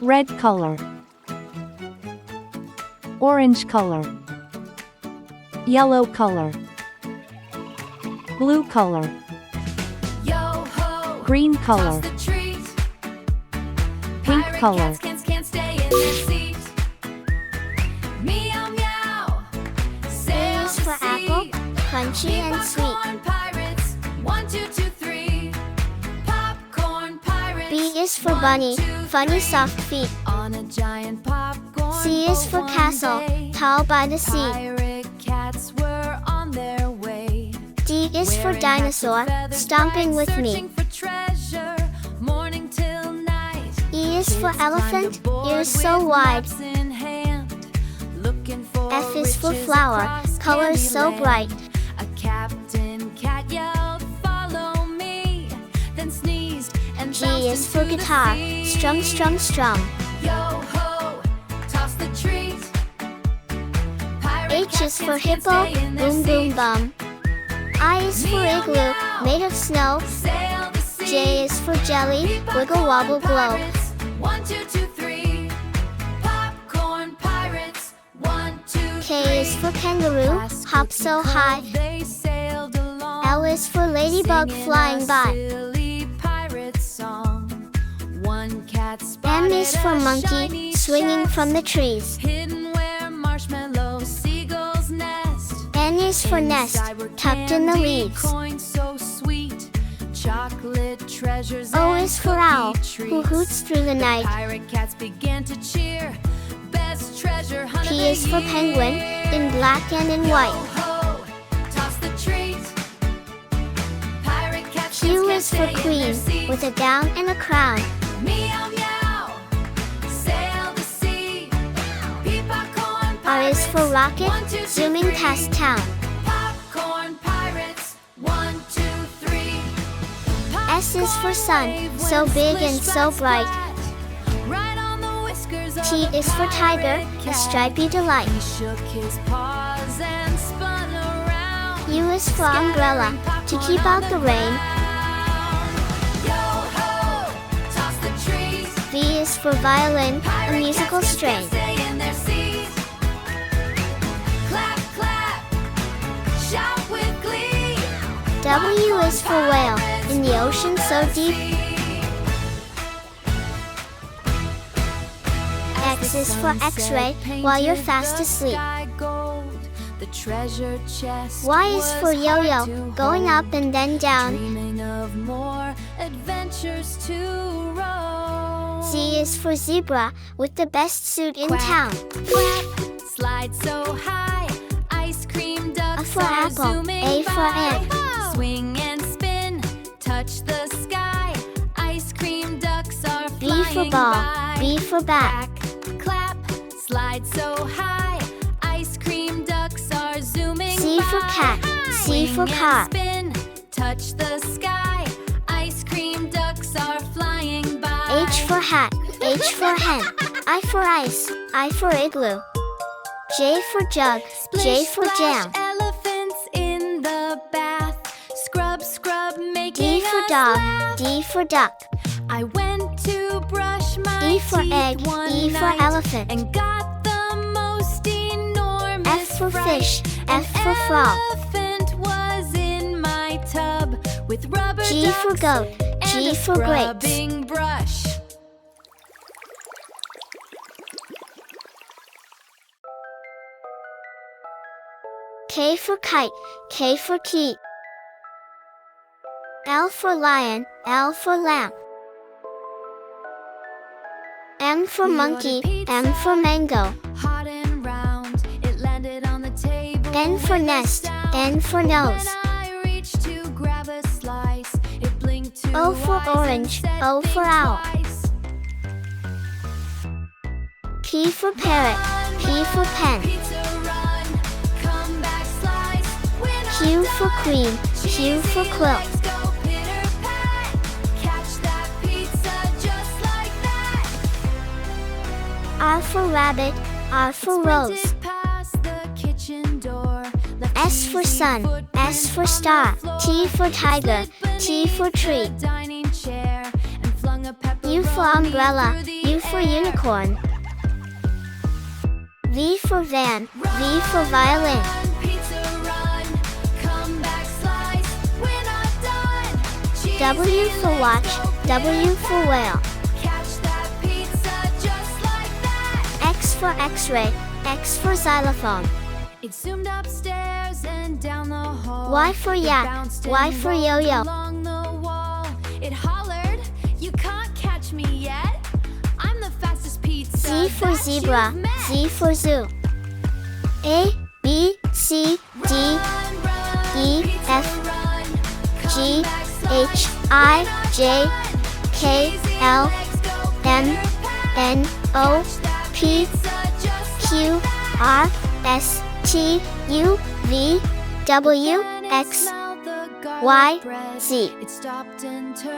red color, orange color, yellow color, blue color, Yo ho, green toss color, the treat. pink Pirate color, cats can't stay in their seat. Meow meow, sail is the for sea. apple, crunchy and sweet. Popcorn pirates, 1, 2, 2, 3. Popcorn pirates. B is for 1, bunny, 2, funny 3. soft feet. On a giant popcorn C is boat for one castle, day, tall by the sea. pirate cats were on their way. D is for Wearing hats dinosaur, with feathers stomping bright, with me. searching for treasure, morning till night. E is for Kids climb elephant, the board ears so with wide. maps in hand, looking for F is for riches flower, across colors so Candyland. bright. A captain cat yelled, "Follow me!" Then sneezed and G bounced is for into the guitar, sea. strum strum strum. Yo ho, toss the treat. Pirate H cats is for can't hippo, stay in their boom boom seat. bum. I is for Meow, igloo, meow. made of snow. Sail the sea. J is for jelly, wiggle wobble glow. 1, 2, 2, 3. Popcorn pirates. 1, 2, 3. K is for kangaroo, Past hop so Cookie high. Cove they sailed along, L is for ladybug singing flying a by. silly pirate song. One cat M spotted is for a monkey, shiny swinging chest, from the trees. hidden where marshmallow seagulls nest. N is for nest, Inside were tucked in the candy leaves. coins so sweet, chocolate treasures. O and is for cookie owl, treats. who hoots through the night. Pirate cats began to cheer. Best treasure hunt of P the is for penguin, year. in black and in white. Yo ho, toss the treat. Pirate cats Q can't is for stay in queen, their seat. with a gown and a crown. Meow meow, sail the sea. Popcorn R is for pirates. rocket, 1, 2, 2, zooming 3. past town. Popcorn pirates. 1, 2, 3. S is for sun, Popcorn so wave big went and so splish, bright. splat, right on the whiskers of T the is for tiger, pirate a cat. stripy delight. He shook his paws and spun around. U is for umbrella, to keep out the rain. Yo ho, toss the trees. V is for violin, a Pirate musical cats strain. can't stay in their seats. Clap, clap, shout with glee. W is for whale, in the ocean so deep. X is for X-ray, while you're fast asleep. The treasure chest Y is for was hard yo-yo, to going hold, up and then down. dreaming of more adventures to roam. Z is for zebra, with the best suit in Quack, town. Quack, slide so high, ice cream ducks for are apple, zooming A for by. ant. Swing and spin, touch the sky, ice cream ducks are B flying for ball, by. B for bat. Quack, clap, slide so high, ice cream ducks are zooming C for by. cat, C for Swing car. and spin, touch the sky, ice cream ducks are flying by. H for hat, H for hen. I for ice, I for igloo. J for jug, J Splish, for splash, jam. elephants in the bath. Scrub, scrub, making D for us dog, laugh. D for duck. I went to brush my E for teeth egg, one E for night elephant. and got the most enormous F for fright. fish, An F for frog. elephant was in my tub with rubber G for ducks goat, and G a for grapes. scrubbing brush. K for kite, K for key. L for lion, L for lamp. M for We monkey, ordered pizza. M for mango. Hot and round, it landed on the table. N for with a nest, sound. N for nose. When I reached to grab a slice, it blinked two O for eyes and orange, said, O for "Think owl." twice." P for parrot, P for pen. Pizza run, come back slice. When Q I'm for done, queen, Q for cheesy quilt. legs go pitter-pat. Catch that pizza just like that. R for rabbit, R for rose. Sprinted past the kitchen door, left S for cheesy sun, footprints S for on the star. floor. T for tiger, Slid T for beneath tree. the dining chair and flung a U for pepperoni umbrella, through the U for unicorn. V for van, V for violin. Pizza run, come back slice, we're not done. Cheese W for watch, W for whale. Catch that pizza just like that. X for x-ray, X for xylophone. It zoomed upstairs and down the hall. Y for It yak, bounced Y and for rolled yo-yo. along the wall. It hollered, you can't catch me yet. I'm the fastest pizza Z for that zebra, you've met. Z for zoo. A, B, C, D, Run, run, E, pizza F, run. G, Come back slice, H, we're I, not J, done. K, Cheesy L, legs go M, pitter-pat. N, O, Catch that P, pizza just Q, like that. R, S, T, U, V, W, Then it X, smelled the garlic Y, bread. Z. It stopped and turned.